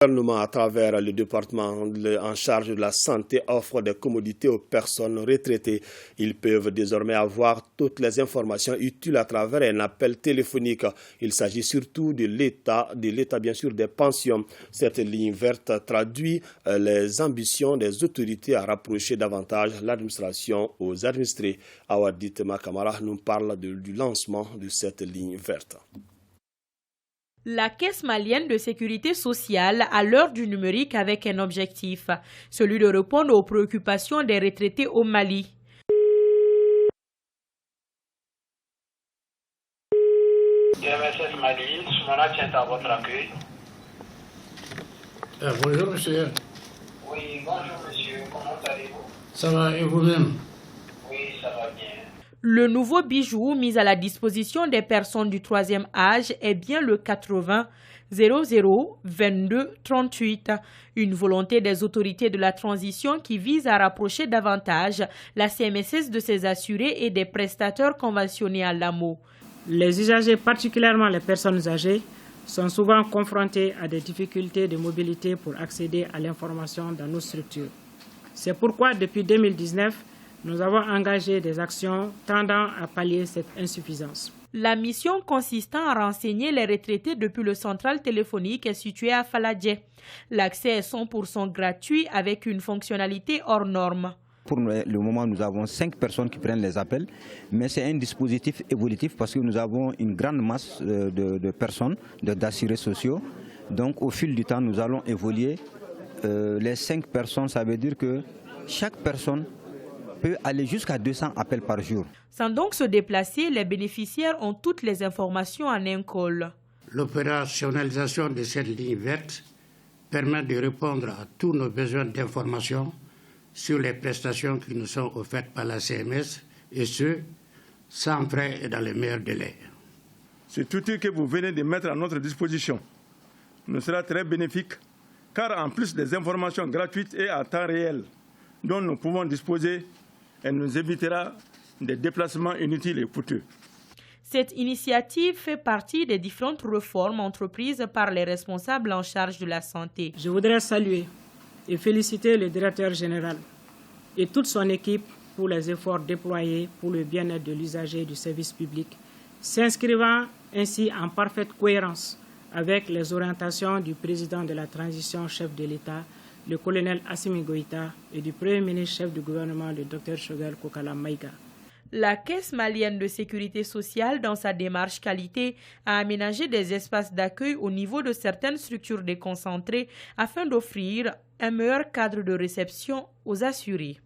Le gouvernement, à travers le département en charge de la santé, offre des commodités aux personnes retraitées. Ils peuvent désormais avoir toutes les informations utiles à travers un appel téléphonique. Il s'agit surtout de l'État bien sûr des pensions. Cette ligne verte traduit les ambitions des autorités à rapprocher davantage l'administration aux administrés. Awadit Makamara nous parle du lancement de cette ligne verte. La Caisse malienne de sécurité sociale à l'heure du numérique avec un objectif, celui de répondre aux préoccupations des retraités au Mali. DMSS Mali, Soumana tient à votre accueil. Bonjour monsieur. Oui, bonjour monsieur, comment allez-vous? Ça va et vous-même? Oui, ça va bien. Le nouveau bijou mis à la disposition des personnes du troisième âge est bien le 80 00 22 38, une volonté des autorités de la transition qui vise à rapprocher davantage la CMSS de ses assurés et des prestataires conventionnés à l'AMO. Les usagers, particulièrement les personnes âgées, sont souvent confrontés à des difficultés de mobilité pour accéder à l'information dans nos structures. C'est pourquoi, depuis 2019, nous avons engagé des actions tendant à pallier cette insuffisance. La mission consistant à renseigner les retraités depuis le central téléphonique est située à Faladje. L'accès est 100% gratuit avec une fonctionnalité hors norme. Pour le moment, nous avons 5 personnes qui prennent les appels, mais c'est un dispositif évolutif parce que nous avons une grande masse de personnes, d'assurés sociaux. Donc au fil du temps, nous allons évoluer. Les 5 personnes, ça veut dire que chaque personne peut aller jusqu'à 200 appels par jour. Sans donc se déplacer, les bénéficiaires ont toutes les informations en un call. L'opérationnalisation de cette ligne verte permet de répondre à tous nos besoins d'information sur les prestations qui nous sont offertes par la CMS et ce, sans frais et dans les meilleurs délais. Cet outil que vous venez de mettre à notre disposition nous sera très bénéfique car en plus des informations gratuites et à temps réel dont nous pouvons disposer, elle nous évitera des déplacements inutiles et coûteux. Cette initiative fait partie des différentes réformes entreprises par les responsables en charge de la santé. Je voudrais saluer et féliciter le directeur général et toute son équipe pour les efforts déployés pour le bien-être de l'usager du service public, s'inscrivant ainsi en parfaite cohérence avec les orientations du président de la transition chef de l'État, le colonel Assimi Goïta, et du Premier ministre chef du gouvernement, le Dr Choguel Kokala Maïga. La Caisse malienne de sécurité sociale, dans sa démarche qualité, a aménagé des espaces d'accueil au niveau de certaines structures déconcentrées afin d'offrir un meilleur cadre de réception aux assurés.